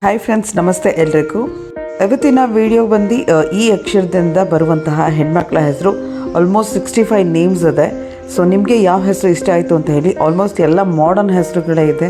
Hi friends, ನಮಸ್ತೆ ಎಲ್ರಿಗೂ. ಇವತ್ತಿನ ವಿಡಿಯೋ ಬಂದು ಈ ಅಕ್ಷರದಿಂದ ಬರುವಂತಹ ಹೆಣ್ಮಕ್ಳ ಹೆಸರು ಆಲ್ಮೋಸ್ಟ್ 65 ನೇಮ್ಸ್ ಇದೆ. ಸೊ ನಿಮಗೆ ಯಾವ ಹೆಸರು ಇಷ್ಟ ಆಯಿತು ಅಂತ ಹೇಳಿ. ಆಲ್ಮೋಸ್ಟ್ ಎಲ್ಲ ಮಾಡರ್ನ್ ಹೆಸರುಗಳೇ ಇದೆ.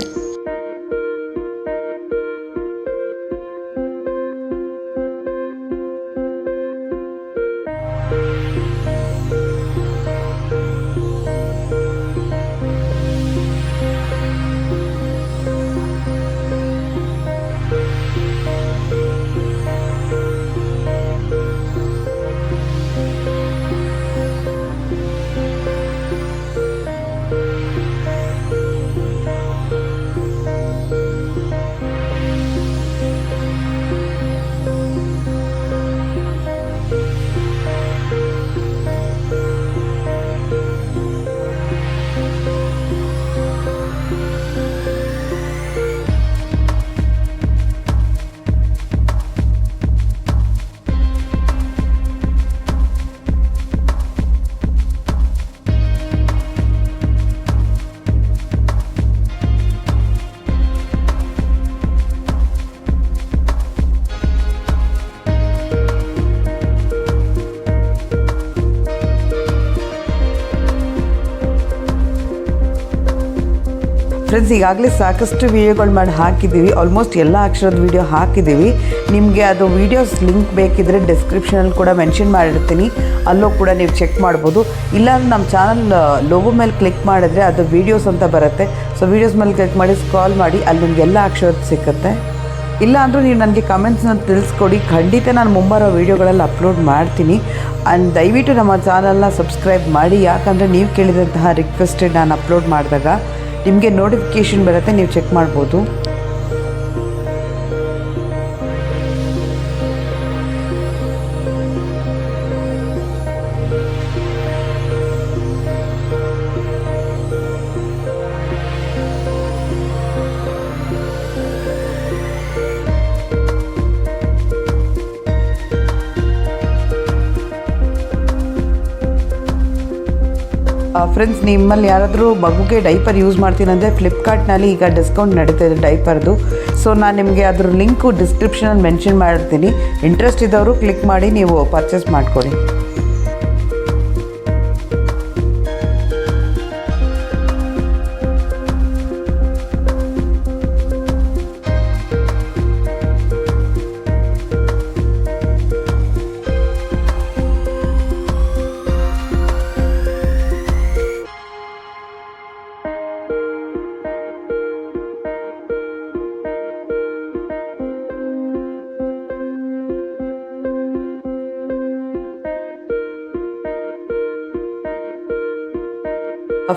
ಫ್ರೆಂಡ್ಸ್, ಈಗಾಗಲೇ ಸಾಕಷ್ಟು ವೀಡಿಯೋಗಳು ಮಾಡಿ ಹಾಕಿದ್ದೀವಿ. ಆಲ್ಮೋಸ್ಟ್ ಎಲ್ಲ ಅಕ್ಷರದ ವೀಡಿಯೋ ಹಾಕಿದ್ದೀವಿ. ನಿಮಗೆ ಅದು ವೀಡಿಯೋಸ್ ಲಿಂಕ್ ಬೇಕಿದ್ದರೆ ಡಿಸ್ಕ್ರಿಪ್ಷನಲ್ಲಿ ಕೂಡ ಮೆನ್ಷನ್ ಮಾಡಿರ್ತೀನಿ, ಅಲ್ಲೂ ಕೂಡ ನೀವು ಚೆಕ್ ಮಾಡ್ಬೋದು. ಇಲ್ಲಾಂದ್ರೆ ನಮ್ಮ ಚಾನಲ್ ಲೋಗೋ ಮೇಲೆ ಕ್ಲಿಕ್ ಮಾಡಿದ್ರೆ ಅದು ವೀಡಿಯೋಸ್ ಅಂತ ಬರುತ್ತೆ. ಸೊ ವೀಡಿಯೋಸ್ ಮೇಲೆ ಕ್ಲಿಕ್ ಮಾಡಿ ಸ್ಕ್ರಾಲ್ ಮಾಡಿ, ಅಲ್ಲಿ ನಿಮ್ಗೆ ಎಲ್ಲ ಅಕ್ಷರದ್ದು ಸಿಗುತ್ತೆ. ಇಲ್ಲ ಅಂದರೂ ನೀವು ನನಗೆ ಕಮೆಂಟ್ಸ್ನ ತಿಳಿಸ್ಕೊಡಿ, ಖಂಡಿತ ನಾನು ಮುಂಬರೋ ವೀಡಿಯೋಗಳಲ್ಲಿ ಅಪ್ಲೋಡ್ ಮಾಡ್ತೀನಿ. ಆ್ಯಂಡ್ ದಯವಿಟ್ಟು ನಮ್ಮ ಚಾನಲ್ನ ಸಬ್ಸ್ಕ್ರೈಬ್ ಮಾಡಿ, ಯಾಕಂದರೆ ನೀವು ಕೇಳಿದಂತಹ ರಿಕ್ವೆಸ್ಟೆಡ್ ನಾನು ಅಪ್ಲೋಡ್ ಮಾಡಿದಾಗ ನಿಮಗೆ ನೋಟಿಫಿಕೇಷನ್ ಬರುತ್ತೆ, ನೀವು ಚೆಕ್ ಮಾಡ್ಬೋದು. ಫ್ರೆಂಡ್ಸ್, ನಿಮ್ಮಲ್ಲಿ ಯಾರಾದರೂ ಮಗುಗೆ ಡೈಪರ್ ಯೂಸ್ ಮಾಡ್ತೀನಂದರೆ ಫ್ಲಿಪ್ಕಾರ್ಟ್ನಲ್ಲಿ ಈಗ ಡಿಸ್ಕೌಂಟ್ ನಡೀತಾ ಇದೆ ಡೈಪರ್ದು. ಸೊ ನಾನು ನಿಮಗೆ ಅದ್ರ ಲಿಂಕು ಡಿಸ್ಕ್ರಿಪ್ಷನಲ್ಲಿ ಮೆನ್ಷನ್ ಮಾಡಿರ್ತೀನಿ. ಇಂಟ್ರೆಸ್ಟ್ ಇದ್ದವರು ಕ್ಲಿಕ್ ಮಾಡಿ ನೀವು ಪರ್ಚೇಸ್ ಮಾಡ್ಕೊಳ್ಳಿ.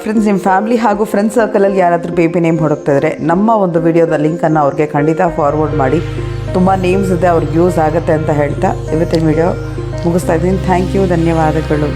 ಫ್ರೆಂಡ್ಸ್, ನಿಮ್ಮ ಫ್ಯಾಮಿಲಿ ಹಾಗೂ ಫ್ರೆಂಡ್ಸ್ ಸರ್ಕಲಲ್ಲಿ ಯಾರಾದರೂ ಬೇಬಿ ನೇಮ್ ಹುಡುಕ್ತಿದ್ರೆ ನಮ್ಮ ಒಂದು ವಿಡಿಯೋದ ಲಿಂಕನ್ನು ಅವ್ರಿಗೆ ಖಂಡಿತ ಫಾರ್ವರ್ಡ್ ಮಾಡಿ. ತುಂಬ ನೇಮ್ಸ್ ಇದೆ, ಅವ್ರಿಗೆ ಯೂಸ್ ಆಗುತ್ತೆ ಅಂತ ಹೇಳ್ತಾ ಇವತ್ತಿನ ವಿಡಿಯೋ ಮುಗಿಸ್ತಾ ಇದ್ದೀನಿ. ಥ್ಯಾಂಕ್ ಯು, ಧನ್ಯವಾದಗಳು.